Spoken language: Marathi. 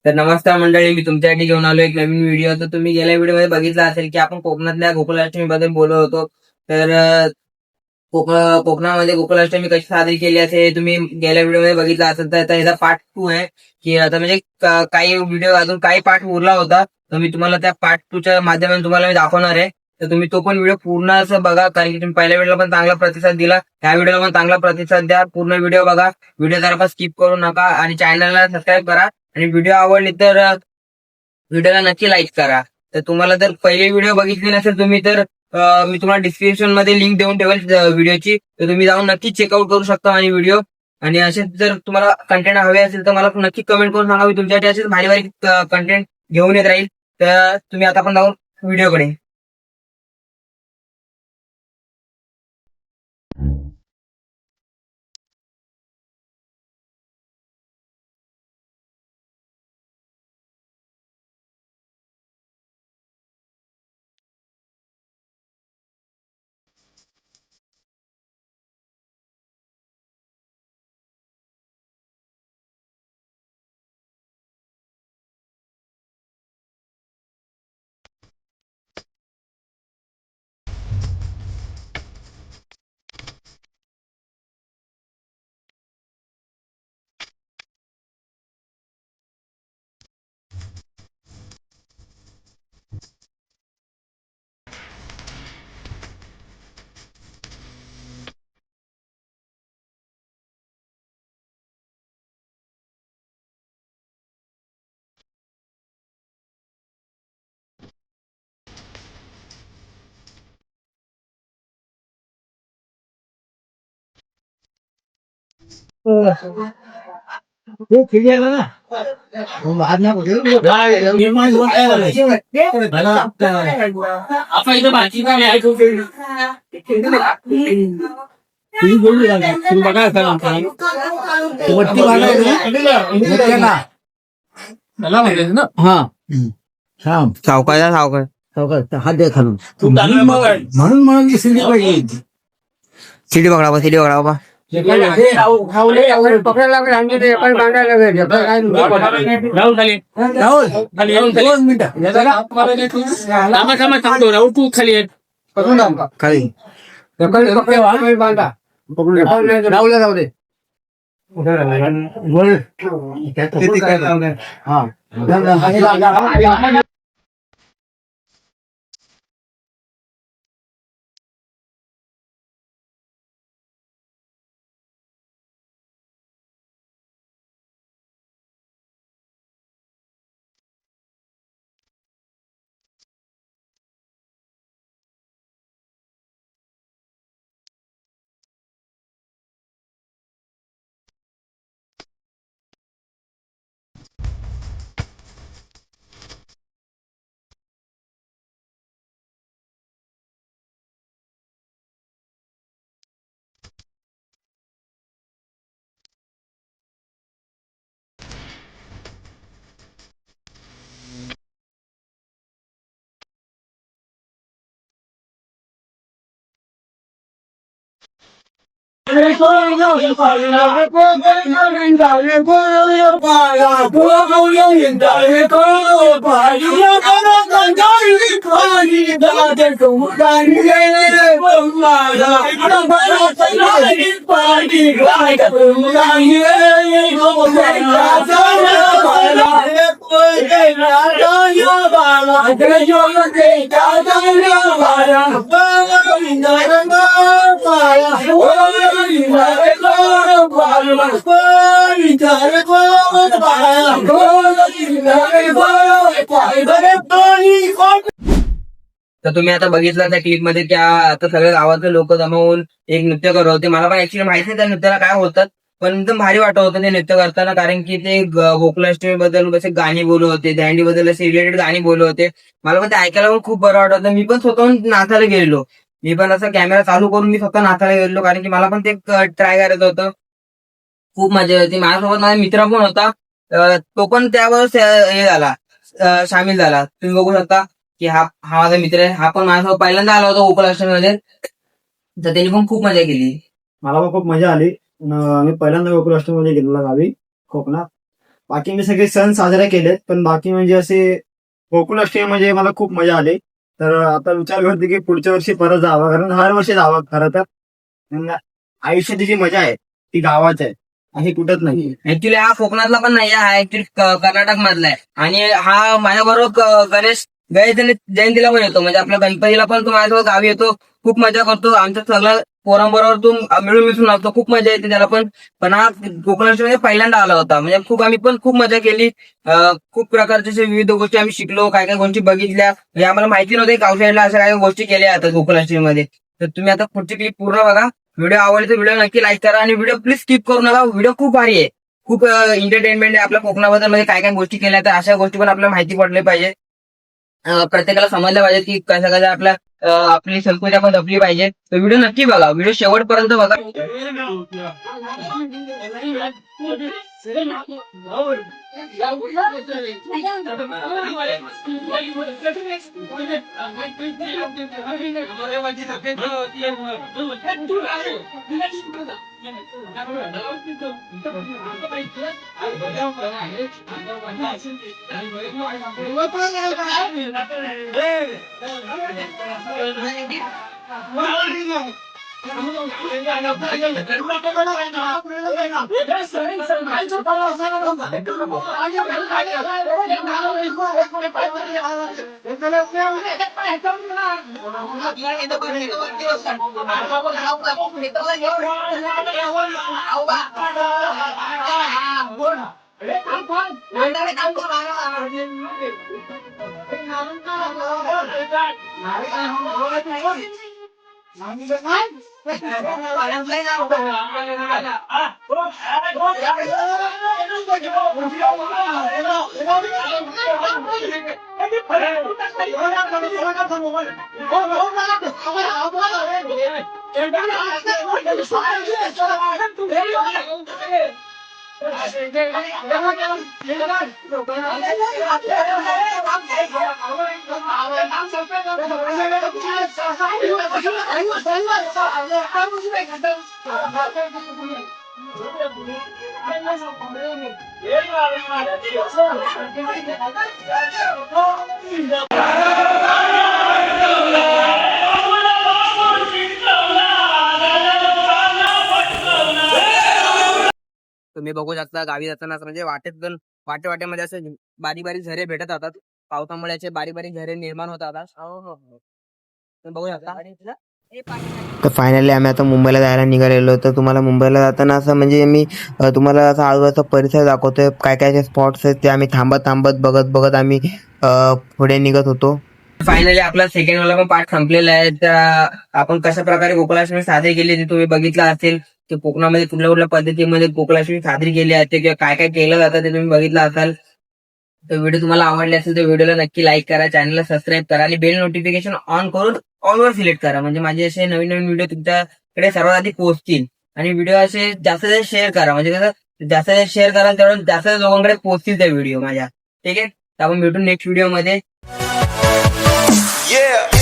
तर नमस्कार मंडळी, मी तुमच्यासाठी घेऊन आलो एक नवीन व्हिडिओ. तर तुम्ही गेल्या व्हिडिओमध्ये बघितला असेल की आपण कोकणातल्या गोकुळाष्टमी बद्दल बोलत होतो. तर कोकणामध्ये गोकुळाष्टमी कशी साजरी केली असेल तुम्ही गेल्या व्हिडिओमध्ये बघितला असेल. तर याचा पार्ट 2 आहे की आता म्हणजे काही व्हिडिओ अजून काही पार्ट उरला होता, तर मी तुम्हाला त्या पार्ट 2 च्या माध्यमातून तुम्हाला मी दाखवणार आहे. तर तुम्ही तो पण व्हिडिओ पूर्ण असं बघा, कारण की तुम्ही पहिल्या व्हिडिओला पण चांगला प्रतिसाद दिला, ह्या व्हिडिओला पण चांगला प्रतिसाद द्या. पूर्ण व्हिडिओ बघा, व्हिडिओ जरा स्किप करू नका आणि चॅनलला सबस्क्राईब करा. आणि व्हिडिओ आवडली तर व्हिडिओला नक्की लाईक करा. तर तुम्हाला जर पहिले व्हिडिओ बघितली नसेल तुम्ही तर मी तुम्हाला डिस्क्रिप्शन मध्ये लिंक देऊन ठेवेल व्हिडिओची, तर तुम्ही जाऊन नक्की चेकआउट करू शकता आणि व्हिडिओ. आणि असेच जर तुम्हाला कंटेंट हवे असेल तर मला नक्की कमेंट करून सांगा, मी तुमच्यासाठी असेच भारी भारी कंटेंट घेऊन येत राहील. तर तुम्ही आता पण जाऊन व्हिडिओकडे. आपण इथं भाजी काय ऐकू तुम्ही बघा सावकाश सावकाश हात द्या खालून म्हणून सिंधी पाहिजे. सिटी पकडा सिटी पकडा बाबा. पकडायला लागले राहू तू खाली खाली बांधा राहुला जाऊ दे. तर तुम्ही आता बघितलं त्या क्लिप मध्ये त्या आता सगळ्या गावातले लोक जमा होऊन एक नृत्य करत होते. मला पण ऍक्च्युली माहिती नाही त्या नृत्याला काय होतात, पण एकदम भारी वाटत होतं ते नृत्य करताना, कारण की ते गोकुळाष्टमी बद्दल असे गाणी बोलत होते, दहंडी बद्दल असे रिलेटेड गाणी बोलत होते. मला पण ते ऐकायला पण खूप बरं वाटत होतं. मी पण स्वतःहून नाचायला गेलेलो, मी पण असं कॅमेरा चालू करून मी स्वतः नाचायला गेलेलो, कारण की मला पण ते ट्राय करायचं होतं. खूप मजा होती. माझ्यासोबत माझा मित्र पण होता, तो पण त्यावर हे झाला, सामील झाला. तुम्ही बघू शकता की हा हा माझा मित्र आहे. हा पण माझ्यासोबत पहिल्यांदा आला होता गोकुळाष्टमीमध्ये, तर त्यांनी पण खूप मजा केली. मला पण खूप मजा आली. आम्ही पहिल्यांदा गोकुळाष्टमीमध्ये गेलेलो गावी कोकणात. बाकी मी सगळे सण साजरे केलेत, पण बाकी म्हणजे असे गोकुळाष्टमी म्हणजे मला खूप मजा आली. तर आता विचार करते की पुढच्या वर्षी परत जावं, कारण हर वर्षी जावं खरं तर. पण आयुष्याची जी मजा आहे ती गावात आहे, अशी कुठंच नाही. ऍक्च्युली हा कोकणातला पण नाही, हा ऍक्च्युली कर्नाटक मधला आहे. आणि हा माझ्याबरोबर गणेश जयंतीला पण येतो, म्हणजे आपल्या गणपतीला पण तो माझ्यासोबत गावी येतो. खूप मजा करतो, आमच्या सगळ्या पोरांबरोबर तो मिळून मिसळून लागतो, खूप मजा येते त्याला पण. पण हा कोकणामध्ये पहिल्यांदा आला होता, म्हणजे खूप आम्ही पण खूप मजा केली. खूप प्रकारचे असे विविध गोष्टी आम्ही शिकलो, काय काय गोष्टी बघितल्या, म्हणजे आम्हाला माहिती नव्हते गाव साईडला अशा काही गोष्टी केल्या जातात कोकणाष्टमीमध्ये. तर तुम्ही आता पुढची क्लिप पूर्ण बघा. व्हिडिओ आवडले तर व्हिडिओ नक्की लाईक करा आणि व्हिडिओ प्लीज स्किप करू नका. व्हिडिओ खूप भारी आहे, खूप एंटरटेनमेंट आहे आपल्या कोकणाबद्दल, म्हणजे काय काय गोष्टी केल्या तर अशा गोष्टी पण आपल्याला माहिती पडल्या पाहिजे. प्रत्येकाला समजलं पाहिजे की कसं कसं आपल्या आपली संस्कृती आपण जपली पाहिजे. तर व्हिडिओ नक्की बघा, व्हिडिओ शेवटपर्यंत बघा. तुम्ही बघू शकता गावी जाताना असं म्हणजे वाटेमध्ये असे बारीक बारीक झरे भेटत राहतात. पावसामुळे असे बारीक बारीक झरे निर्माण होत राहतात. तुम्ही बघू शकता. तर फायनली आम्ही आता मुंबईला जायला निघालेलो. तर तुम्हाला मुंबईला जाताना असं म्हणजे मी तुम्हाला असा आजूबाजूचा परिसर दाखवतोय, काय काय जे स्पॉट्स आहेत ते आम्ही थांबत थांबत बघत बघत आम्ही पुढे निघत होतो. फायनली आपला सेकंड वाला पण पार्ट संपलेला आहे. तर आपण कशा प्रकारे गोकुळाष्टमी साजरी केली ते तुम्ही बघितलं असेल, की कोकणामध्ये कुठल्या कुठल्या पद्धतीमध्ये गोकुळाष्टमी साजरी केली जाते किंवा काय काय केलं जातं ते तुम्ही बघितलं असाल. तर व्हिडिओ तुम्हाला आवडले असेल तर व्हिडिओला नक्की लाईक करा, चॅनलला सबस्क्राईब करा आणि बेल नोटिफिकेशन ऑन करून ऑलवर सिलेक्ट करा, म्हणजे माझे असे नवीन नवीन व्हिडिओ तुमच्याकडे सर्वात आधी पोहोचतील. आणि व्हिडिओ असे जास्त जास्त शेअर करा, म्हणजे कसं जास्त जास्त शेअर करा तेवढं जास्त लोकांकडे पोहोचतील त्या व्हिडिओ माझ्या. ठीक आहे, तर आपण भेटू नेक्स्ट व्हिडिओ मध्ये. Yeah.